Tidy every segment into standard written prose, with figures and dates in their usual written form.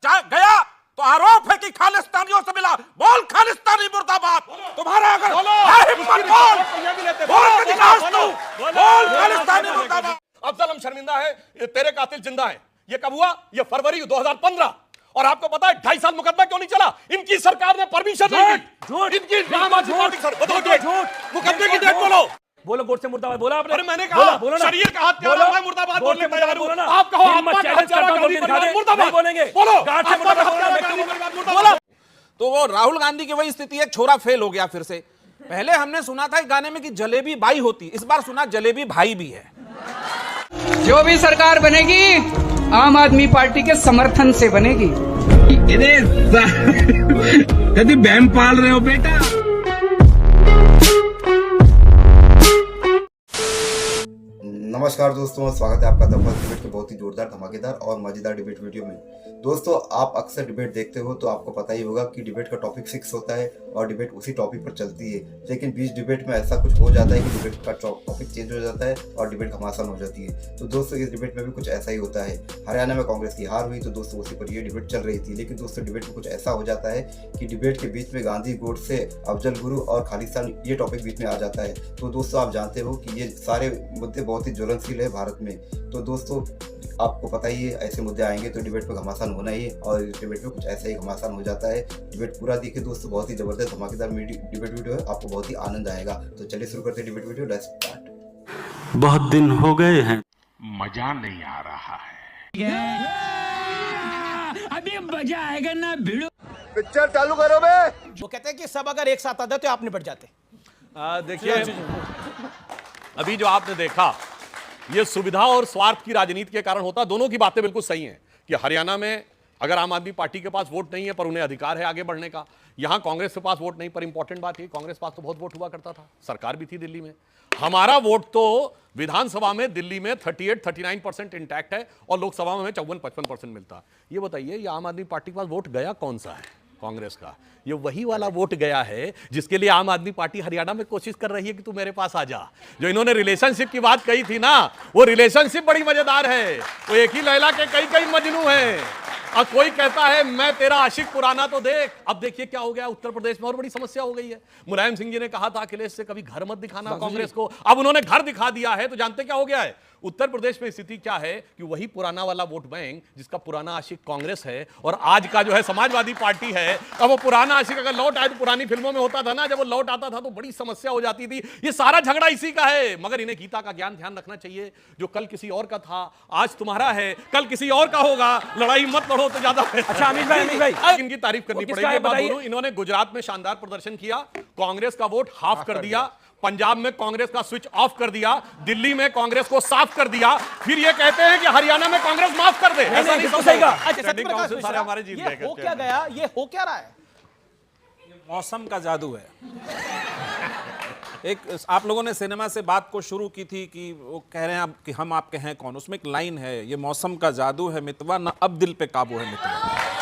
गया तो आरोप है कि खालिस्तानियों से मिला। बोल खालिस्तानी मुर्दाबाद। तुम्हारा अगर हिम्मत बोल खालिस्तानी मुर्दाबाद। अफजल हम शर्मिंदा है, तेरे कातिल जिंदा है। ये कब हुआ? ये फरवरी 2015। और आपको पता है 2.5 साल मुकदमा क्यों नहीं चला? इनकी सरकार ने परमिशन नहीं दी। इनकी मुकदमे की डेट बोलो। बोलो गोडसे मुर्दाबाद बोला आपने? अरे मैंने कहा शरीर का हत्यारा मैं मुर्दाबाद बोलने तैयार हूं। आप कहो आत्मा का हत्यारा मुर्दाबाद बोलेंगे। बोलो बोलो। तो वो राहुल गांधी की वही स्थिति है, छोरा फेल हो गया फिर से। पहले हमने सुना था गाने में कि जलेबी बाई होती, इस बार सुना जलेबी भाई भी है। जो भी सरकार बनेगी आम आदमी पार्टी के समर्थन से बनेगी। कभी बहम पाल रहे हो बेटा? नमस्कार दोस्तों, स्वागत है आपका द फर्स्ट डिबेट के बहुत ही जोरदार, धमाकेदार और मजेदार डिबेट वीडियो में। दोस्तों, आप अक्सर डिबेट देखते हो तो आपको पता ही होगा कि डिबेट का टॉपिक फिक्स होता है और डिबेट उसी टॉपिक पर चलती है। लेकिन बीच डिबेट में ऐसा कुछ हो जाता है कि डिबेट का टॉपिक चेंज हो जाता है और डिबेट घमासान हो जाती है। तो दोस्तों, इस डिबेट में भी कुछ ऐसा ही होता है। हरियाणा में कांग्रेस की हार हुई तो दोस्तों उसी पर ये डिबेट चल रही थी। लेकिन दोस्तों, डिबेट में कुछ ऐसा हो जाता है कि डिबेट के बीच में गांधी, गोडसे, अफजल गुरु और खालिस्तान ये टॉपिक बीच में आ जाता है। तो दोस्तों, आप जानते हो कि ये सारे मुद्दे बहुत ही ज्वलनशील है भारत में। तो दोस्तों, आपको पता ही है ऐसे मुद्दे आएंगे तो डिबेट पे घमासान होना ही है और इस डिबेट में कुछ ऐसा ही घमासान हो जाता है। डिबेट पूरा देखिए दोस्तों, बहुत ही जबरदस्त धमाकेदार डिबेट वीडियो है, आपको बहुत ही आनंद आएगा। तो चलिए शुरू करते हैं डिबेट वीडियो। Let's start. बहुत दिन हो गए हैं, मजा नहीं आ रहा है। अभी मजा आएगा ना भिड़ो। पिक्चर चालू करो बे। वो कहते हैं कि सब अगर एक साथ आते तो आप निपट जाते। देखिए, अभी जो आपने देखा ये सुविधा और स्वार्थ की राजनीति के कारण होता। दोनों की बातें बिल्कुल सही हैं कि हरियाणा में अगर आम आदमी पार्टी के पास वोट नहीं है पर उन्हें अधिकार है आगे बढ़ने का। यहां कांग्रेस के पास वोट नहीं, पर इंपॉर्टेंट बात है कांग्रेस पास तो बहुत वोट हुआ करता था, सरकार भी थी दिल्ली में। हमारा वोट तो विधानसभा में दिल्ली में 38-39% इंटैक्ट है और लोकसभा में 54-55% मिलता। ये बताइए, ये आम आदमी पार्टी के पास वोट गया कौन सा है? कांग्रेस का। ये वही वाला वोट गया है जिसके लिए आम आदमी पार्टी हरियाणा में कोशिश कर रही है कि तू मेरे पास आ जा। जो इन्होंने रिलेशनशिप की बात कही थी ना, वो रिलेशनशिप बड़ी मजेदार है। वो एक ही लैला के कई कई मजनू हैं। और कोई कहता है मैं तेरा आशिक पुराना तो देख। अब देखिए क्या हो गया उत्तर प्रदेश में, और बड़ी समस्या हो गई है। मुलायम सिंह जी ने कहा था अखिलेश से कभी घर मत दिखाना कांग्रेस को, अब उन्होंने घर दिखा दिया है। तो जानते क्या हो गया है उत्तर प्रदेश में? स्थिति क्या है कि वही पुराना वाला वोट बैंक जिसका पुराना आशिक कांग्रेस है और आज का जो है समाजवादी पार्टी है। अब वो पुराना आशिक अगर लौट आए तो पुरानी फिल्मों में होता था ना, जब वो लौट आता था तो बड़ी समस्या हो जाती थी। ये सारा झगड़ा इसी का है। मगर इन्हें गीता का ज्ञान ध्यान रखना चाहिए। जो कल किसी और का था आज तुम्हारा है, कल किसी और का होगा। लड़ाई मत लड़ो तो ज्यादा। अच्छा अमित भाई इनकी तारीफ करनी पड़ेगी। इन्होंने गुजरात में शानदार प्रदर्शन किया, कांग्रेस का वोट हाफ कर दिया। पंजाब में कांग्रेस का स्विच ऑफ कर दिया, दिल्ली में कांग्रेस को साफ कर दिया। फिर ये कहते हैं कि हरियाणा में कांग्रेस माफ कर दे। ऐसा नहीं समझेगा। हमारे जीत गए। हो क्या गया? ये हो क्या रहा है? ये मौसम का जादू है। एक आप लोगों ने सिनेमा से बात को शुरू की थी कि वो कह रहे हैं कि हम आपके हैं कौन। उसमें एक लाइन है, ये मौसम का जादू है मितवा, ना अब दिल पे काबू है मितवा।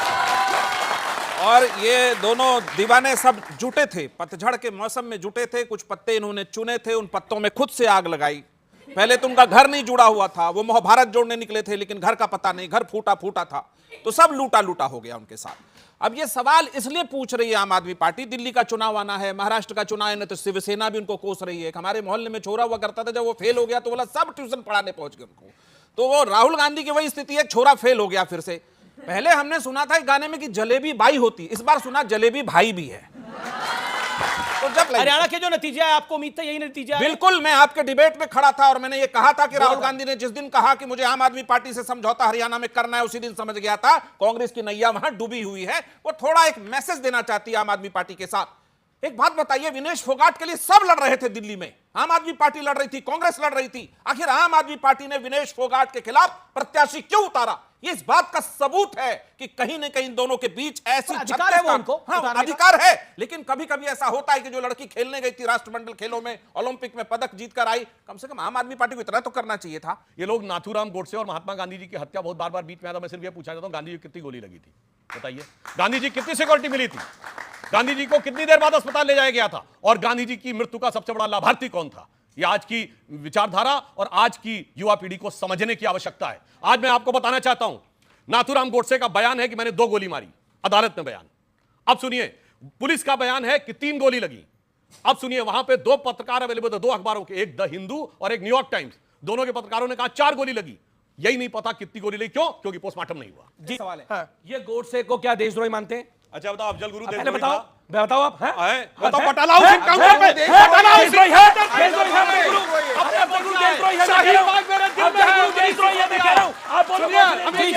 और ये दोनों दीवाने सब जुटे थे, पतझड़ के मौसम में जुटे थे। कुछ पत्ते इन्होंने चुने थे, उन पत्तों में खुद से आग लगाई। पहले तो उनका घर नहीं जुड़ा हुआ था, वो महाभारत जोड़ने निकले थे लेकिन घर का पता नहीं, घर फूटा फूटा था। तो सब लूटा लूटा हो गया उनके साथ। अब ये सवाल इसलिए पूछ रही है आम आदमी पार्टी, दिल्ली का चुनाव आना है, महाराष्ट्र का चुनाव है, तो शिवसेना भी उनको कोस रही है। हमारे मोहल्ले में छोरा हुआ करता था, जब वो फेल हो गया तो बोला सब ट्यूशन पढ़ाने पहुंच गए उनको। तो वो राहुल गांधी की वही स्थिति है, छोरा फेल हो गया फिर से। पहले हमने सुना था गाने में कि जलेबी बाई होती, इस बार सुना जलेबी भाई भी है। तो जब हरियाणा के जो नतीजा है, आपको उम्मीद था यही नतीजा है? बिल्कुल, मैं आपके डिबेट में खड़ा था और मैंने ये कहा था कि राहुल गांधी ने जिस दिन कहा कि मुझे आम आदमी पार्टी से समझौता हरियाणा में करना है, उसी दिन समझ गया था कांग्रेस की नैया वहां डूबी हुई है। वो थोड़ा एक मैसेज देना चाहती है आम आदमी पार्टी के साथ। एक बात बताइए, विनेश फोगाट के लिए सब लड़ रहे थे दिल्ली में, आम आदमी पार्टी लड़ रही थी, कांग्रेस लड़ रही थी। आखिर आम आदमी पार्टी ने विनेश फोगाट के खिलाफ प्रत्याशी क्यों उतारा? ये इस बात का सबूत है कि कहीं न कहीं दोनों के बीच ऐसी अधिकार है वो उनको। हाँ, अधिकार है। लेकिन कभी कभी ऐसा होता है कि जो लड़की खेलने गई थी राष्ट्रमंडल खेलों में, ओलंपिक में पदक जीत कर आई, कम से कम आम आदमी पार्टी को इतना तो करना चाहिए था। ये लोग नाथूराम गोडसे और महात्मा गांधी जी की हत्या बहुत बार बार बीच में आता। मैं सिर्फ ये पूछना चाहता हूं, गांधी जी को कितनी गोली लगी थी बताइए? गांधी जी कितनी सिक्योरिटी मिली थी? गांधी जी को कितनी देर बाद अस्पताल ले जाया गया था? और गांधी जी की मृत्यु का सबसे बड़ा लाभार्थी कौन था? ये आज की विचारधारा और आज की युवा पीढ़ी को समझने की आवश्यकता है। आज मैं आपको बताना चाहता हूं नाथूराम गोडसे का बयान है कि मैंने 2 गोली मारी, अदालत में बयान। अब सुनिए, पुलिस का बयान है कि 3 गोली लगी। अब सुनिए, वहां पे 2 पत्रकार अवेलेबल थे, 2 अखबारों के, एक द हिंदू और एक न्यूयॉर्क टाइम्स। दोनों के पत्रकारों ने कहा 4 गोली लगी। यही नहीं पता कितनी गोली लगी। क्यों? क्योंकि पोस्टमार्टम नहीं हुआ। जी सवाल है। हाँ। ये गोडसे को क्या देशद्रोही मानते हैं? अच्छा बताओ, अफजल गुरु पहले बताओ, बताओ आप। बताओ, बटाला हाउस एनकाउंटर पे बटाला हाउस देशद्रोही है, देशद्रोही है अफजल गुरु, अफजल गुरु देशद्रोही है। शाहीन बाग मेरे दिल में है, देशद्रोही है, मैं कह रहा हूं। आप बोलो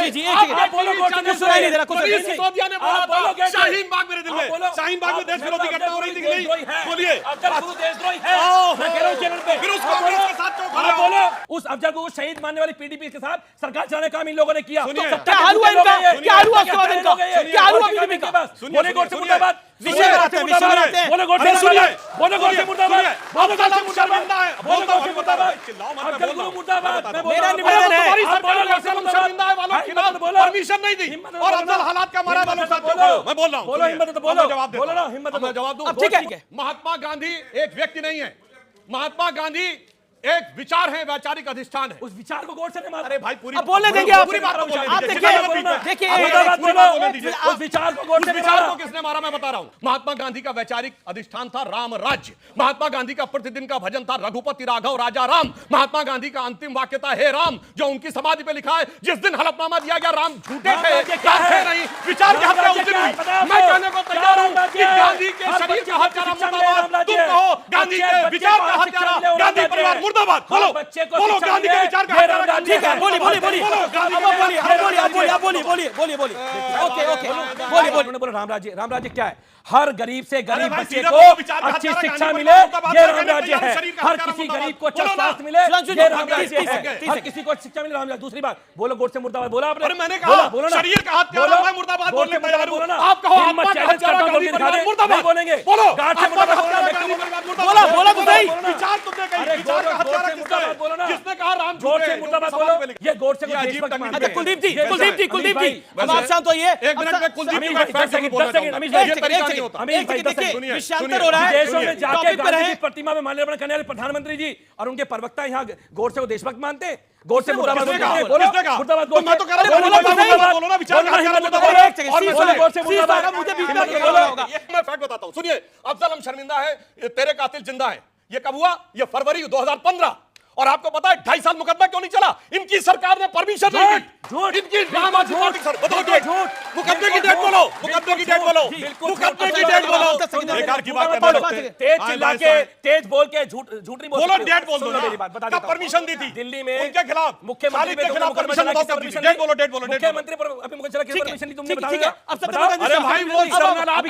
जी, आप बोलो गोडसे ने सुनाई नहीं दे रहा कुछ। सिसोदिया ने बोला था शाहीन बाग मेरे दिल में, शाहीन बाग में देश विरोधी घटना हो रही थी कि नहीं? बोलिए, अफजल गुरु देशद्रोही है, मैं कह रहा हूं चैनल पे। फिर उस कांग्रेस के साथ क्यों खड़ा आप हो? बोलो, उस अफजल गुरु शहीद मानने वाली पीडीपी के साथ सरकार चलाने का काम इन लोगों ने किया। सुनिए, तो क्या हाल हुआ इनका? क्या हाल हुआ उसके बाद इनका? क्या हाल हुआ सुनिए, बीजेपी के पास? बोले गोडसे मुर्दाबाद, विषय में आते हैं, विषय में आते हैं। बोले गोडसे मुर्दाबाद, बोले गोडसे मुर्दाबाद, बोले गोडसे शर्मिंदा है, बोले गोडसे मुर्दाबाद, चिल्लाओ मत, मैं अफजल बोल रहा गुरु हूं। मुर्दाबाद। मैं मेरा निवेदन है, आप बोलो गोडसे शर्मिंदा है वालों के खिलाफ परमिशन नहीं दी और अफजल हालात का मारा वालों के साथ क्यों खड़े हो? मैं बोल रहा हूं। बोलो हिम्मत तो बोलो, जवाब दे, बोलो ना हिम्मत मैं जवाब दूं। अब ठीक है। महात्मा गांधी एक व्यक्ति नहीं है, महात्मा गांधी एक विचार है, वैचारिक अधिष्ठान है। उस विचार को गोडसे ने मारा। अरे भाई, पूरी अब बोलने देंगे आप, पूरी बात को बोलने आप दीजिए। देखिए मुर्दाबाद बोलो, उस विचार को गोडसे ने विचार मारा। को किसने मारा मैं बता रहा हूं। महात्मा गांधी का वैचारिक अधिष्ठान था राम राज्य। महात्मा गांधी का प्रतिदिन का भजन था रघुपति राघव राजा राम। महात्मा गांधी का अंतिम वाक्य था हे राम, जो उनकी समाधि पे लिखा है। जिस दिन हलफनामा दिया गया राम झूठे थे, राम थे नहीं, विचार की हत्या उस दिन हुई। मैं कहने को तैयार हूं कि गांधी के शरीर का हत्यारा मुर्दाबाद, तुम कहो गांधी के विचार का हत्यारा, गांधी परिवार मुर्दाबाद। बोलो बोलो, गांधी के विचार का हत्यारा। ठीक है, बोलिए बोलिए बोलिए, बोलिए बोलो। राम राज्य क्या है? हर गरीब से गरीब भाई, बच्चे सीधा को बोलो, विचार का अच्छी हत्यारा शिक्षा गांधी मिले, मुर्दाबाद। ये राम राज्य है। शरीर का हर हत्यारा किसी मुर्दाबाद। गरीब को अच्छा बोलो ना। स्वास्थ्य मिले, ये राम राज्य है। ठीक हर है। किसी को शिक्षा मिले, राम राज्य। दूसरी बात बोलो, गोडसे मुर्दाबाद बोला आपने। अरे मैंने कहा बोलो ना। शरीर का हत्यारा, मैं मुर्दाबाद बोलने को तैयार हूं। बोलो ना। आप कहो हिम्मत आत्मा का चैलेंज हत्यारा, करता हूं, गांधी दिखा परिवार दे। मुर्दाबाद। नहीं बोलेंगे। बोलो, गार्ड से आत्मा का मुर्दाबाद हत्यारा, बोलना, गांधी परिवार मुर्दाबाद। बोला, बोला तो सही। विचार तुमने कही, अरे विचार का हत्यारा गोडसे किसका है? मुर्दाबाद बोलो ना। जिसने कहा राम झूठे, गोडसे मुर्दाबाद बोलो। ये गोडसे को ये अजीब देशभक्त तकनीक मानते है। हैं। कुलदीप ये कुलदीप जी, अब आप शांत होइए। एक मिनट में कुलदीप जी का फैक्ट जरूर बोलना चाहूंगा। ये तरीका नहीं होता। अमीर भाई, सुनिए, विषयांतर हो रहा है। देशों में जाके टॉपिक पे गांधी की प्रतिमा में माल्यार्पण करने वाले प्रधानमंत्री जी और उनके प्रवक्ता यहाँ गोडसे को देशभक्त मानते हैं। गोडसे मुर्दाबाद किसने कहा? बोलो, किसने कहा? मुर्दाबाद तो मैं तो कह रहा हूं, बोलो ना, विचार का हत्यारा मुर्दाबाद। और मैं बोलो, गोडसे मुर्दाबाद। मुझे बीच में क्या बोला होगा? मैं फैक्ट बताता हूं, सुनिए। अफजल शर्मिंदा है, तेरे कातिल जिंदा है। ये कब हुआ? ये फरवरी 2015। और आपको पता है 2.5 साल मुकदमा क्यों नहीं चला? इनकी सरकार ने परमिशन नहीं दी। इनकी आम आदमी पार्टी सर, बताओ डेट, मुकदमे की डेट बोलो, मुकदमे की डेट बोलो, मुकदमे की डेट बोलो। बेकार की बात करना लोग। तेज चिल्ला के, तेज बोल के, झूठ नहीं बोल बोलो, सकते। डेट बोल दो ना। मेरी बात बता कब देता हूं। परमिशन दी थी दिल्ली में उनके खिलाफ? मुख्यमंत्री के खिलाफ परमिशन बताओ कब दी थी? डेट बोलो, डेट बोलो, डेट बोलो। मुख्यमंत्री पर अपने मुझे चला के परमिशन दी तुमने ठीक बताया। है, अब सब अरे भाई वो सरनाल आप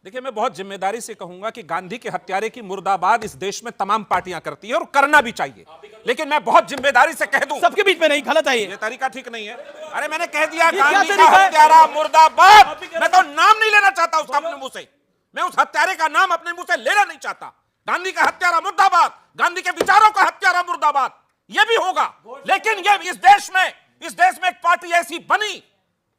देखिए, मैं बहुत जिम्मेदारी से कहूंगा कि गांधी के हत्यारे की मुर्दाबाद इस देश में तमाम पार्टियां करती है और करना भी चाहिए, लेकिन मैं बहुत जिम्मेदारी से कह दूं, सबके बीच में नहीं, गलत है ये तरीका ठीक नहीं है। अरे मैंने कह दिया गांधी का हत्यारा मुर्दाबाद। मैं तो नाम नहीं लेना चाहता उसका अपने मुंह से, मैं उस हत्यारे का नाम अपने मुंह से लेना नहीं चाहता। गांधी का हत्यारा मुर्दाबाद, गांधी के विचारों का हत्यारा मुर्दाबाद, ये भी होगा। लेकिन ये इस देश में एक पार्टी ऐसी बनी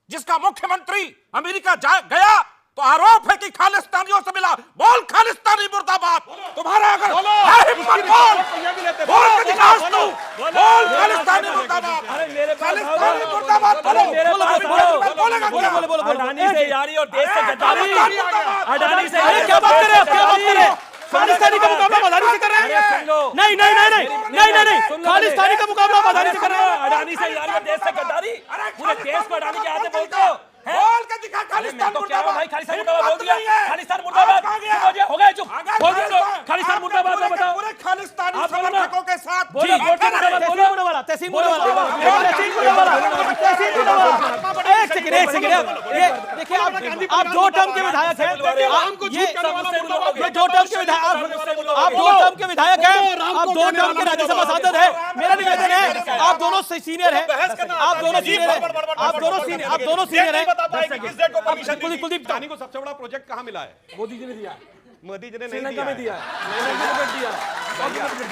जिसका मुख्यमंत्री अमेरिका गया तो आरोप है कि खालिस्तानियों से मिला। बोल खालिस्तानी मुर्दाबाद। तुम्हारा अगर है हिम्मत, बोल के दिखाओ तू। बोल खालिस्तानी मुर्दाबाद, खालिस्तानी मुर्दाबाद। बोलो अडानी से यारी और देश से गद्दारी। अडानी से क्या बात कर रहे हैं? क्या बात कर रहे हैं? खालिस्तानी का मुकाबला अडानी से कर रहे हैं? नहीं नहीं नहीं नहीं नहीं नहीं, खालिस्तानी का मुकाबला अडानी से कर रहे हैं। अडानी से यारी और देश से गद्दारी। पूरे देश को अडानी के हाथ में बोलते हो। बोल के दिखा खालिस्तान मुर्दाबाद। भाई खालिस्तान मुर्दाबाद बोल दिया। खालिस्तान मुर्दाबाद हो गया, चुप बोल दिया। खालिस्तान मुर्दाबाद में बताओ। पूरे खालिस्तानी आप बोलो ना। समर्थकों के साथ बोलो, गोडसे मुर्दाबाद बोलो। तहसीन एक सेकंड ये देखिए, आप 2 टर्म के विधायक हैं। ये 2 टर्म के विधायक, आप 2 टर्म के विधायक हैं, आप 2 टर्म के राज्यसभा सांसद हैं। मेरा निवेदन है, आप दोनों सीनियर हैं, आप दोनों सीनियर हैं, आप दोनों सीनियर हैं। कुलदीप गांधी को सबसे बड़ा प्रोजेक्ट कहां मिला है? मोदी जी ने दिया, मोदी जी ने नहीं श्रीलंका दिया में है। दिया,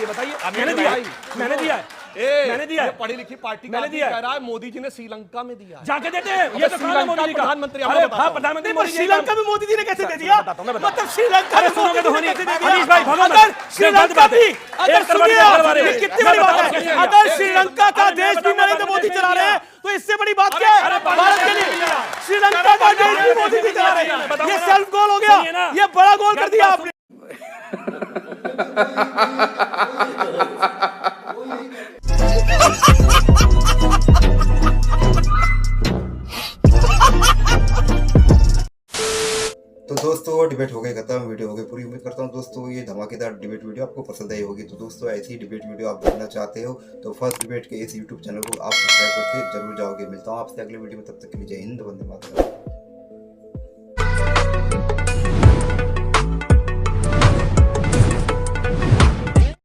बताइए मैंने दिया है, मैंने दिया है। मैंने दिया है। ये पढ़ी लिखी पार्टी का मैंने आदमी दिया है। कह रहा है मोदी जी ने श्रीलंका में दिया है। जाके देते हैं, ये तो श्रीलंका मोदी जी का प्रधानमंत्री, अरे आपको बताता हाँ, हूं। प्रधानमंत्री नहीं, पर मोदी जी श्रीलंका में मोदी जी ने कैसे दे दिया? मतलब श्रीलंका अरे में सुनोगे मोदी तो जी ने होनी। कैसे दे दिया? अनीश भाई, भगवान अगर मत। श्रीलंका भी, अगर एक करोड़ सुनिए के आप, घर वाले। ये कितनी बड़ी बात मैं है। बताऊं अगर कैसे? श्रीलंका का अरे देश मैं भी बताऊं नरेंद्र मोदी कैसे चला रहे हैं, दिया? तो इससे बड़ी बात क्या है अरे भारत के लिए? श्रीलंका का देश भी मोदी जी चला रहे मैं हैं, बताऊं ये ना। सेल्फ गोल हो सुनिए गया, ना। ये बड़ा गोल कर दिया आपने। तो दोस्तों डिबेट हो गई खत्म, वीडियो हो गई पूरी। उम्मीद करता हूँ दोस्तों ये धमाकेदार डिबेट वीडियो आपको पसंद आई होगी। तो दोस्तों ऐसी डिबेट वीडियो आप देखना चाहते हो तो फर्स्ट डिबेट के इस यूट्यूब चैनल को आप सब्सक्राइब करके जरूर जाओगे। मिलता हूँ आपसे अगले वीडियो में, तब तक के लिए जय हिंद, वंदे मातरम।